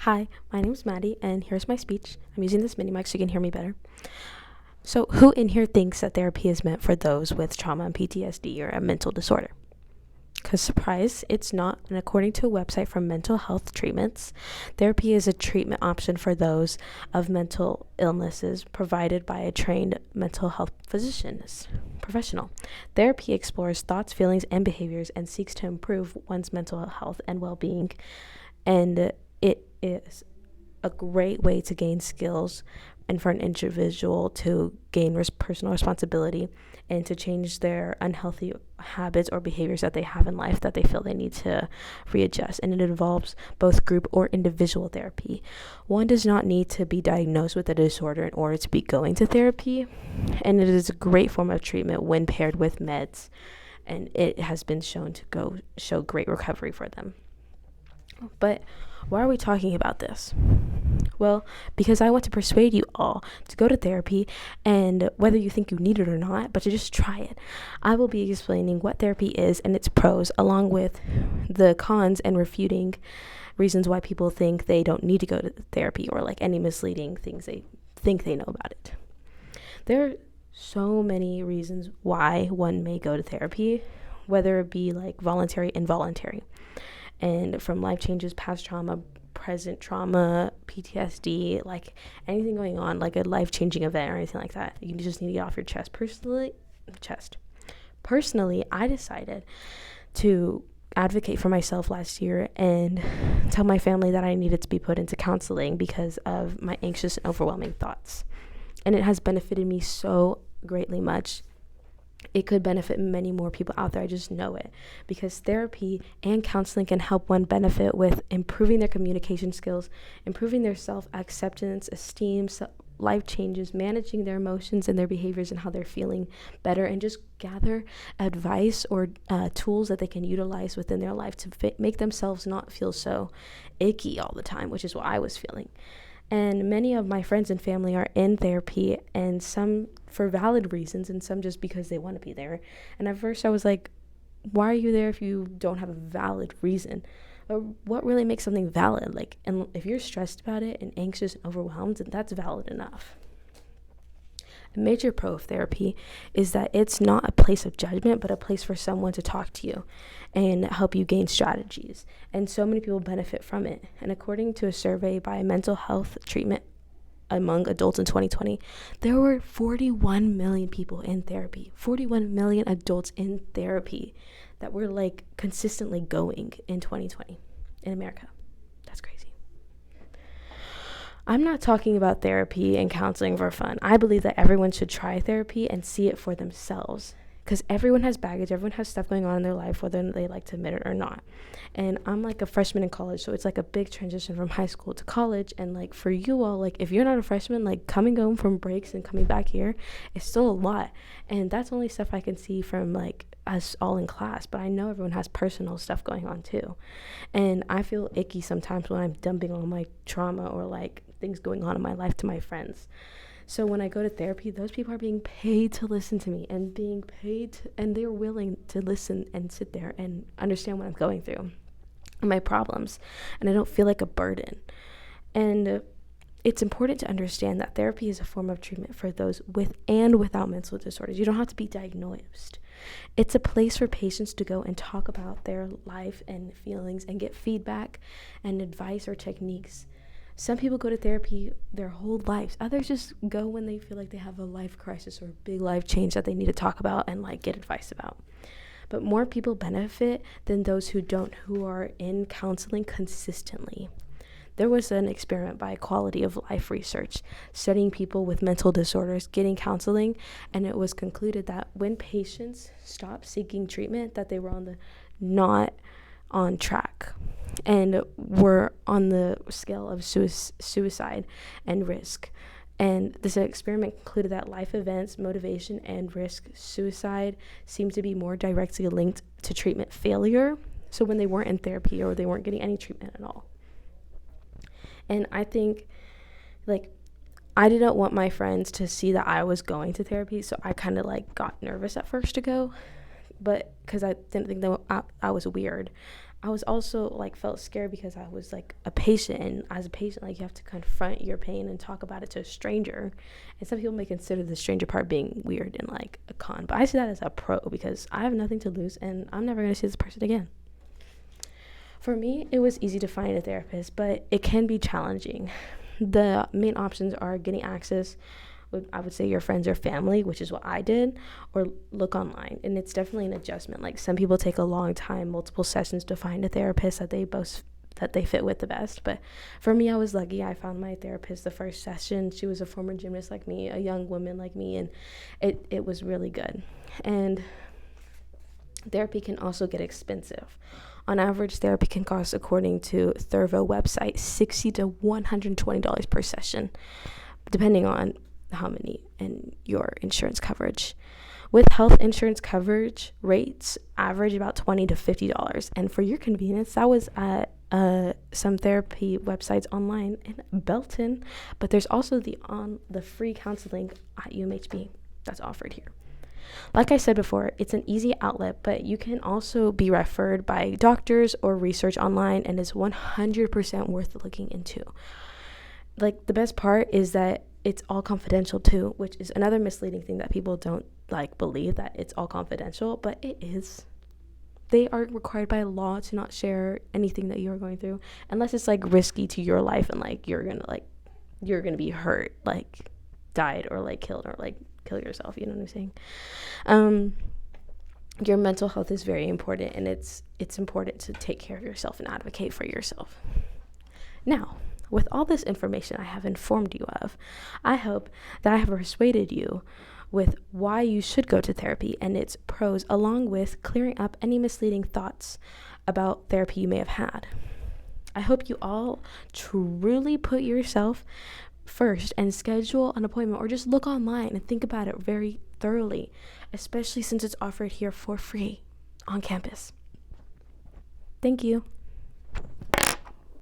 Hi, my name is Maddie, and here's my speech. I'm using this mini mic so you can hear me better. So, who in here thinks that therapy is meant for those with trauma and PTSD or a mental disorder? Because, surprise, it's not. And according to a website from Mental Health Treatments, therapy is a treatment option for those of mental illnesses provided by a trained mental health professional. Therapy explores thoughts, feelings, and behaviors and seeks to improve one's mental health and well-being. And it is a great way to gain skills and for an individual to gain personal responsibility and to change their unhealthy habits or behaviors that they have in life that they feel they need to readjust. And it involves both group or individual therapy. One does not need to be diagnosed with a disorder in order to be going to therapy, and it is a great form of treatment when paired with meds, and it has been shown to show great recovery for them. But why are we talking about this? Well, because I want to persuade you all to go to therapy, and whether you think you need it or not, but to just try it. I will be explaining what therapy is and its pros, along with the cons and refuting reasons why people think they don't need to go to therapy, or like any misleading things they think they know about it. There are so many reasons why one may go to therapy, whether it be like voluntary, involuntary. And from life changes, past trauma, present trauma, PTSD, like anything going on, like a life-changing event or anything like that, you just need to get off your chest. Personally, I decided to advocate for myself last year and tell my family that I needed to be put into counseling because of my anxious and overwhelming thoughts. And it has benefited me so greatly much. It could benefit many more people out there. I just know it, because therapy and counseling can help one benefit with improving their communication skills, improving their self-acceptance, esteem, life changes, managing their emotions and their behaviors and how they're feeling better, and just gather advice or tools that they can utilize within their life to make themselves not feel so icky all the time, which is what I was feeling. And many of my friends and family are in therapy, and some for valid reasons and some just because they want to be there. And at first I was like, why are you there if you don't have a valid reason? Or what really makes something valid? Like, and if you're stressed about it and anxious and overwhelmed, then that's valid enough. A major pro of therapy is that it's not a place of judgment, but a place for someone to talk to you and help you gain strategies. And so many people benefit from it. And according to a survey by Mental Health Treatment among adults in 2020, there were 41 million people in therapy, 41 million adults in therapy that were like consistently going in 2020 in America. That's crazy. I'm not talking about therapy and counseling for fun. I believe that everyone should try therapy and see it for themselves, because everyone has baggage, everyone has stuff going on in their life, whether they like to admit it or not. And I'm like a freshman in college, so it's like a big transition from high school to college. And like for you all, like if you're not a freshman, like coming home from breaks and coming back here is still a lot. And that's only stuff I can see from like us all in class, but I know everyone has personal stuff going on too. And I feel icky sometimes when I'm dumping all my trauma or like things going on in my life to my friends. So when I go to therapy, those people are being paid to listen to me and and they're willing to listen and sit there and understand what I'm going through and my problems, and I don't feel like a burden. And it's important to understand that therapy is a form of treatment for those with and without mental disorders. You don't have to be diagnosed. It's a place for patients to go and talk about their life and feelings and get feedback and advice or techniques. Some people go to therapy their whole lives. Others just go when they feel like they have a life crisis or a big life change that they need to talk about and like get advice about. But more people benefit than those who don't, who are in counseling consistently. There was an experiment by Quality of Life Research studying people with mental disorders getting counseling, and it was concluded that when patients stopped seeking treatment, that they were not on track and were on the scale of suicide and risk. And this experiment concluded that life events, motivation, and risk suicide seemed to be more directly linked to treatment failure. So when they weren't in therapy or they weren't getting any treatment at all. And I think, like, I didn't want my friends to see that I was going to therapy, so I kind of, like, got nervous at first to go, but because I didn't think that I was weird. I was also like felt scared because I was like a patient, and as a patient, like you have to confront your pain and talk about it to a stranger. And some people may consider the stranger part being weird and like a con, but I see that as a pro because I have nothing to lose and I'm never going to see this person again. For me, it was easy to find a therapist, but it can be challenging. The main options are getting access with, I would say, your friends or family, which is what I did, or look online. And it's definitely an adjustment. Like some people take a long time, multiple sessions to find a therapist that they fit with the best. But for me, I was lucky. I found my therapist the first session. She was a former gymnast like me, a young woman like me, and it was really good. And therapy can also get expensive. On average, therapy can cost, according to Thurvo website, $60 to $120 per session, depending on how many and your insurance coverage. With health insurance coverage, rates average about $20 to $50. And for your convenience, that was at some therapy websites online in Belton, but there's also the free counseling at UMHB that's offered here. Like I said before, it's an easy outlet, but you can also be referred by doctors or research online, and it's 100% worth looking into. Like, the best part is that it's all confidential too, which is another misleading thing that people don't like believe, that it's all confidential, but it is. They are required by law to not share anything that you're going through unless it's like risky to your life and like you're gonna be hurt, like died or like killed or like kill yourself, you know what I'm saying? Your mental health is very important, and it's important to take care of yourself and advocate for yourself. Now, with all this information I have informed you of, I hope that I have persuaded you with why you should go to therapy and its pros, along with clearing up any misleading thoughts about therapy you may have had. I hope you all truly put yourself first and schedule an appointment, or just look online and think about it very thoroughly, especially since it's offered here for free on campus. Thank you.